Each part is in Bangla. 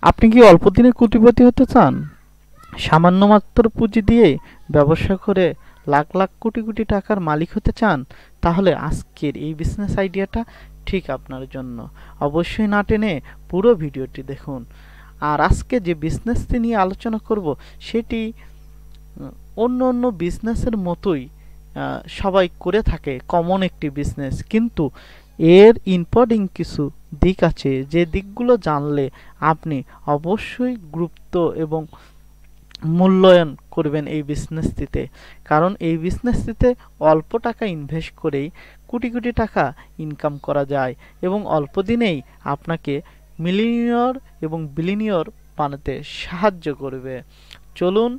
আপনি কি অল্প দিনে কোটিপতি হতে চান? সামান্য মাত্র পুঁজি দিয়ে ব্যবসা করে লাখ লাখ কোটি কোটি টাকার মালিক হতে চান? তাহলে আজকের এই বিজনেস আইডিয়াটা ঠিক আপনার জন্য। অবশ্যই না টেনে পুরো ভিডিওটি দেখুন। আর আজকে যে বিজনেসটি নিয়ে আলোচনা করব সেটি অন্য অন্য বিজনেসের মতোই সবাই করে থাকে, কমন একটি বিজনেস, কিন্তু এর ইম্পর্টেন্ট কিছু দিক আছে যে দিকগুলো জানলে আপনি অবশ্যই গুরুত্ব এবং মূল্যায়ন করবেন এই বিজনেসটিতে। কারণ এই বিজনেসটিতে অল্প টাকা ইনভেস্ট করেই কোটি কোটি টাকা ইনকাম করা যায় এবং অল্প দিনেই আপনাকে মিলিয়নিয়র এবং বিলিয়নিয়র বানাতে সাহায্য করবে। চলুন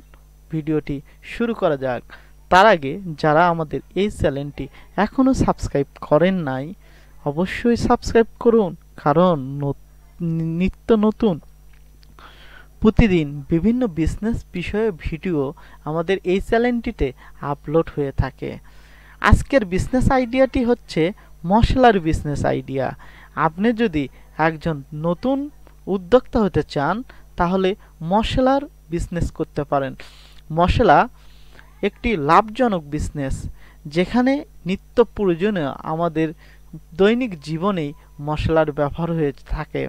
ভিডিওটি শুরু করা যাক। তার আগে যারা আমাদের এই চ্যানেলটি এখনও সাবস্ক্রাইব করেন নাই, অবশ্যই সাবস্ক্রাইব করুন, কারণ নিত্য নতুন প্রতিদিন বিভিন্ন বিজনেস বিষয়ে ভিডিও আমাদের এই চ্যানেলটিতে আপলোড হয়ে থাকে। আজকের বিজনেস আইডিয়াটি হচ্ছে মশলার বিজনেস আইডিয়া। আপনি যদি একজন নতুন উদ্যোক্তা হতে চান তাহলে মশলার বিজনেস করতে পারেন। মশলা একটি লাভজনক বিজনেস, যেখানে নিত্য প্রয়োজনীয় আমাদের দৈনিক জীবনেই মশলার ব্যবহার হয়ে থাকে।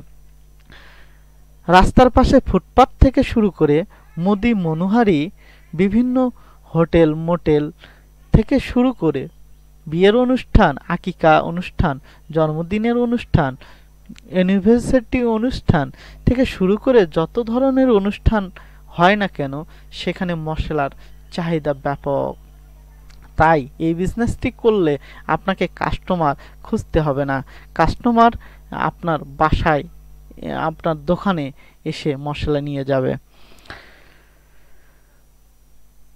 রাস্তার পাশে ফুটপাত থেকে শুরু করে মুদি মনোহারি, বিভিন্ন হোটেল মোটেল থেকে শুরু করে বিয়ের অনুষ্ঠান, আকিকা অনুষ্ঠান, জন্মদিনের অনুষ্ঠান, ইউনিভার্সিটি অনুষ্ঠান থেকে শুরু করে যত ধরনের অনুষ্ঠান হয় না কেন, সেখানে মশলার চাহিদা ব্যাপক। তাই এই বিজনেসটি করলে আপনাকে কাস্টমার খুঁজতে হবে না। কাস্টমার আপনার বাসায়, আপনার দোকানে এসে মশলা নিয়ে যাবে।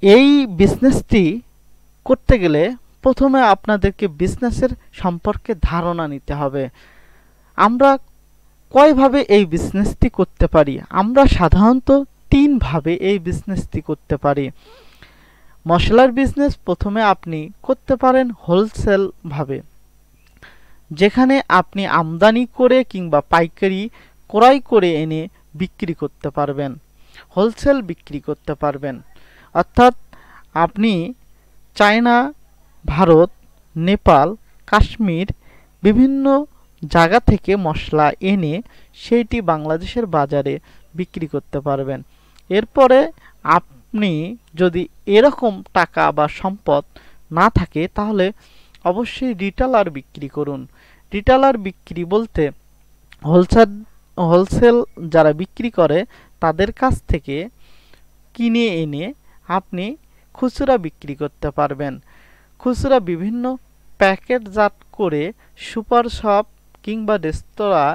এই বিজনেসটি করতে গেলে প্রথমে আপনাদেরকে বিজনেসের সম্পর্কে ধারণা নিতে হবে। আমরা কয়ভাবে এই বিজনেসটি করতে পারি? আমরা সাধারণত তিনভাবে এই বিজনেসটি করতে পারি। মশলার বিজনেস প্রথমে আপনি করতে পারেন হোলসেল ভাবে, যেখানে আপনি আমদানি করে কিংবা পাইকারি ক্রয় করে এনে বিক্রি করতে পারবেন, হোলসেল বিক্রি করতে পারবেন। অর্থাৎ আপনি চায়না, ভারত, নেপাল, কাশ্মীর বিভিন্ন জায়গা থেকে মশলা এনে সেইটি বাংলাদেশের বাজারে বিক্রি করতে পারবেন। এরপরে আপনি যদি এরকম টাকা বা সম্পদ না থাকে তাহলে অবশ্যই রিটেলার বিক্রি করুন। রিটেলার বিক্রি বলতে হোলসেল যারা বিক্রি করে তাদের কাছ থেকে কিনে এনে আপনি খুচরা বিক্রি করতে পারবেন। খুচরা বিভিন্ন প্যাকেটজাত করে সুপার শপ কিংবা রেস্তোরাঁ,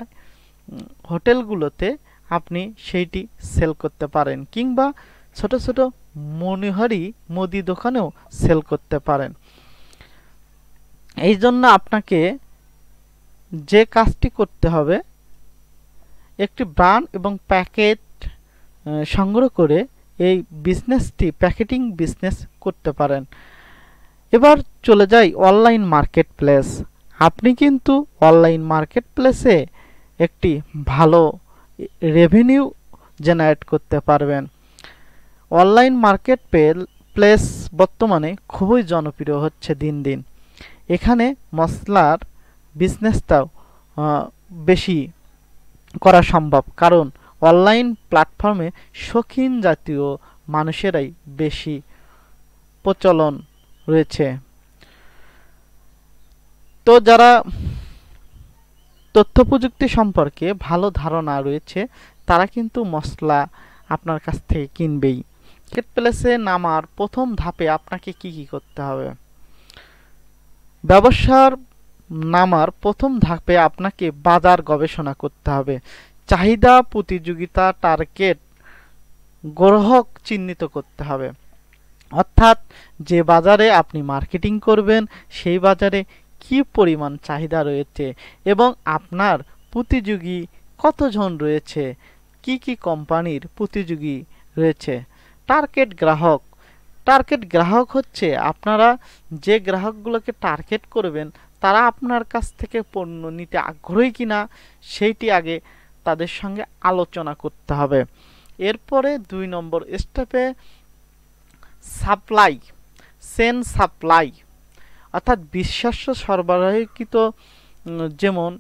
হোটেলগুলোতে আপনি সেইটি সেল করতে পারেন, কিংবা ছোট ছোট মনোহারি মুদি দোকানেও সেল করতে পারেন। এই জন্য আপনাকে যে কাজটি করতে হবে, একটি ব্র্যান্ড এবং প্যাকেট সংগ্রহ করে এই বিজনেসটি প্যাকেটিং বিজনেস করতে পারেন। এবার চলে যাই অনলাইন মার্কেট প্লেস। আপনি কিন্তু অনলাইন মার্কেট প্লেসে একটি ভালো রেভিনিউ জেনারেট করতে পারবেন। অনলাইন মার্কেট প্লেস বর্তমানে খুবই জনপ্রিয় হচ্ছে দিন দিন। এখানে মশলার বিজনেসটাও বেশি করা সম্ভব, কারণ অনলাইন প্ল্যাটফর্মে শৌখিন জাতীয় মানুষেরাই বেশি প্রচলন রয়েছে। তো যারা তথ্য প্রযুক্তি সম্পর্কে ভালো ধারণা রয়েছে তারা কিন্তু মশলা আপনার কাছ থেকে কিনবেই। মার্কেট প্লেসে নামার প্রথম ধাপে আপনাকে কি কি করতে হবে? ব্যবসার নামার প্রথম ধাপে আপনাকে বাজার গবেষণা করতে হবে। চাহিদা, প্রতিযোগিতা, টার্গেট গ্রাহক চিহ্নিত করতে হবে। অর্থাৎ যে বাজারে আপনি মার্কেটিং করবেন সেই বাজারে কি পরিমাণ চাহিদা রয়েছে এবং আপনার প্রতিযোগী কতজন রয়েছে, কি কি কোম্পানির প্রতিযোগী রয়েছে। টার্গেট গ্রাহক হচ্ছে আপনারা যে গ্রাহকগুলোকে টার্গেট করবেন তারা আপনার কাছ থেকে পণ্য নিতে আগ্রহী কিনা সেইটি আগে তাদের সঙ্গে আলোচনা করতে হবে। এরপরে ২ নম্বর স্টেপে সাপ্লাই, চেইন সাপ্লাই অর্থাৎ বিশ্বাস্য সরবরাহকৃত যেমন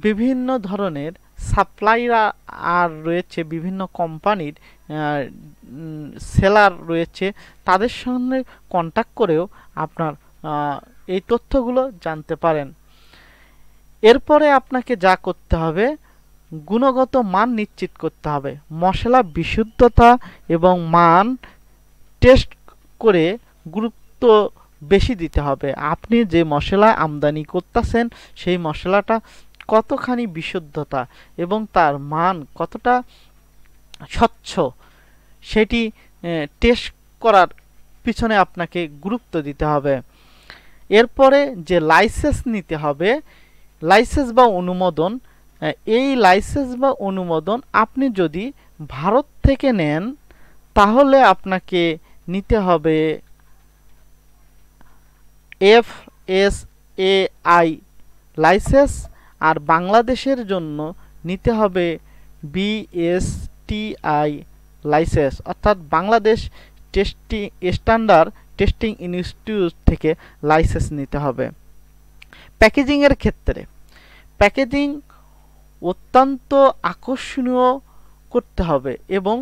বিভিন্ন ধরনের সাপ্লাইরা আর রয়েছে, বিভিন্ন কোম্পানির সেলার রয়েছে, তাদের সঙ্গে কন্ট্যাক্ট করেও আপনার এই তথ্যগুলো জানতে পারেন। এরপরে আপনাকে যা করতে হবে, গুণগত মান নিশ্চিত করতে হবে। মশলা বিশুদ্ধতা এবং মান টেস্ট করে গুরুত্ব বেশি দিতে হবে। আপনি যে মশলা আমদানি করতেছেন সেই মশলাটা কতখানি বিশুদ্ধতা এবং তার মান কতটা স্বচ্ছ সেটি টেস্ট করার পিছনে আপনাকে গুরুত্ব দিতে হবে। এরপরে যে লাইসেন্স নিতে হবে, লাইসেন্স বা অনুমোদন, এই লাইসেন্স বা অনুমোদন আপনি যদি ভারত থেকে নেন তাহলে আপনাকে নিতে হবে FSAI লাইসেন্স, আর বাংলাদেশের জন্য নিতে হবে BSTI লাইসেন্স, অর্থাৎ Bangladesh testing standard testing institute থেকে লাইসেন্স নিতে হবে। প্যাকেজিংয়ের ক্ষেত্রে প্যাকেজিং অত্যন্ত আকর্ষণীয় করতে হবে এবং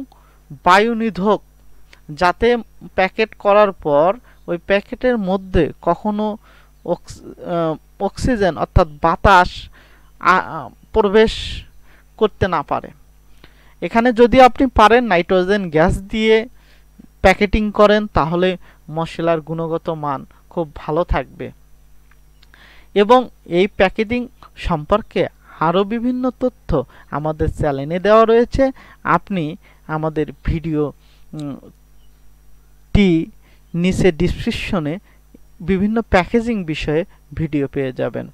বায়ুনিরোধক, যাতে প্যাকেট করার পর ওই প্যাকেটের মধ্যে কখনো অক্সিজেন অর্থাৎ বাতাস প্রবেশ করতে না পারে। এখানে যদি আপনি পারেন নাইট্রোজেন গ্যাস দিয়ে প্যাকেটিং করেন তাহলে মশলার গুণগত মান খুব ভালো থাকবে। এবং এই প্যাকেজিং সম্পর্কে আরও বিভিন্ন তথ্য আমাদের চ্যানেলে দেওয়া রয়েছে। আপনি আমাদের ভিডিওটি নিচে ডিসক্রিপশনে বিভিন্ন প্যাকেজিং বিষয়ে ভিডিও পেয়ে যাবেন।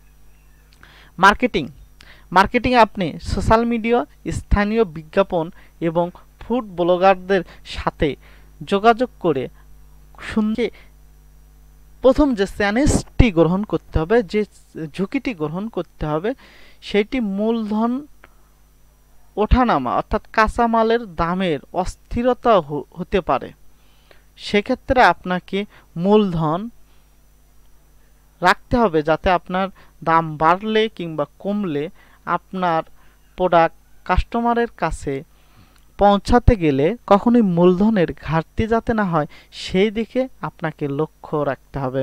মার্কেটিং, আপনি সোশ্যাল মিডিয়া, স্থানীয় বিজ্ঞাপন এবং ফুড ব্লগারদের সাথে যোগাযোগ করে শুনতে প্রথম যে চ্যালেঞ্জটি গ্রহণ করতে হবে, যে ঝুঁকিটি গ্রহণ করতে হবে, সেটি মূলধন ওঠানামা অর্থাৎ কাঁচামালের দামের অস্থিরতা হতে পারে। সেক্ষেত্রে আপনাকে মূলধন রাখতে হবে যাতে আপনার দাম বাড়লে কিংবা কমলে আপনার প্রোডাক্ট কাস্টমারের কাছে পৌঁছাতে গেলে কখনোই মূলধনের ঘাটতি যাতে না হয় সেই দিকে আপনাকে লক্ষ্য রাখতে হবে।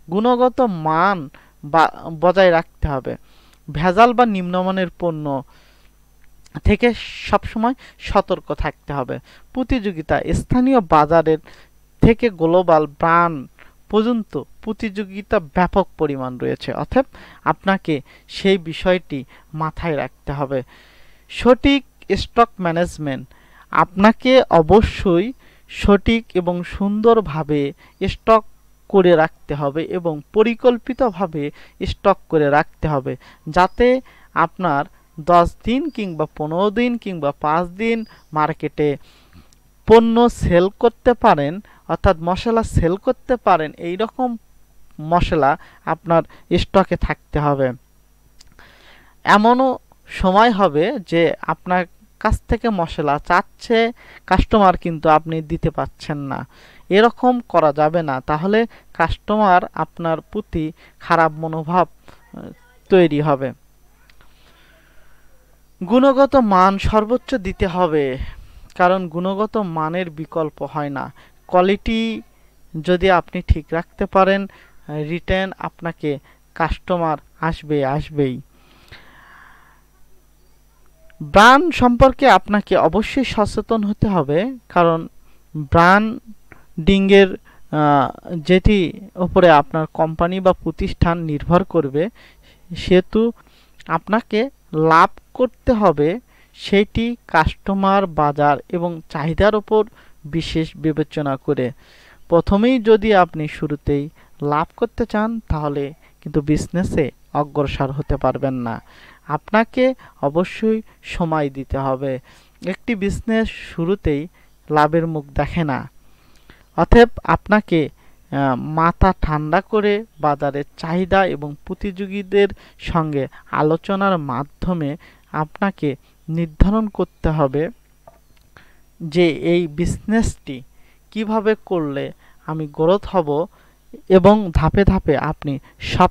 গুণগত মান বজায় রাখতে হবে। ভেজাল বা নিম্নমানের পণ্য থেকে সবসময় সতর্ক থাকতে হবে। প্রতিযোগিতা, স্থানীয় বাজারের থেকে গ্লোবাল ব্র্যান্ড পর্যন্ত প্রতিযোগিতা ব্যাপক পরিমাণ রয়েছে, অতএব আপনাকে সেই বিষয়টি মাথায় রাখতে হবে। সঠিক স্টক ম্যানেজমেন্ট, আপনাকে অবশ্যই সঠিক এবং সুন্দরভাবে স্টক করে রাখতে হবে এবং পরিকল্পিতভাবে স্টক করে রাখতে হবে যাতে আপনার 10 দিন কিংবা 15 দিন কিংবা 5 দিন মার্কেটে পণ্য সেল করতে পারেন, অর্থাৎ মশলা সেল করতে পারেন, এই রকম মশলা আপনার স্টকে থাকতে হবে। এমনও সময় হবে যে আপনার কাছ থেকে মশলা চাচ্ছে কাস্টমার কিন্তু আপনি দিতে পারছেন না, এরকম করা যাবে না, তাহলে কাস্টমার আপনার প্রতি খারাপ মনোভাব তৈরি হবে। গুণগত মান সর্বোচ্চ দিতে হবে, কারণ গুণগত মানের বিকল্প হয় না। কোয়ালিটি যদি আপনি ঠিক রাখতে পারেন, রিটার্ন আপনাকে কাস্টমার আসবেই। ব্র্যান্ড সম্পর্কে আপনাকে অবশ্যই সচেতন হতে হবে, কারণ ব্র্যান্ডিংয়ের যেটি উপরে আপনার কোম্পানি বা প্রতিষ্ঠান নির্ভর করবে, সেহেতু আপনাকে লাভ করতে হবে সেটি কাস্টমার, বাজার এবং চাহিদার উপর বিশেষ বিবেচনা করে। প্রথমেই যদি আপনি শুরুতেই লাভ করতে চান তাহলে কিন্তু বিজনেসে অগ্রসর হতে পারবেন না। আপনাকে অবশ্যই সময় দিতে হবে। একটি বিজনেস শুরুতেই লাভের মুখ দেখে না, অতএব আপনাকে মাথা ঠান্ডা করে বাজারের চাহিদা এবং প্রতিযোগীদের সঙ্গে আলোচনার মাধ্যমে আপনাকে নির্ধারণ করতে হবে যে এই বিজনেসটি কিভাবে করলে আমি গ্রোথ হব, এবং ধাপে ধাপে আপনি সব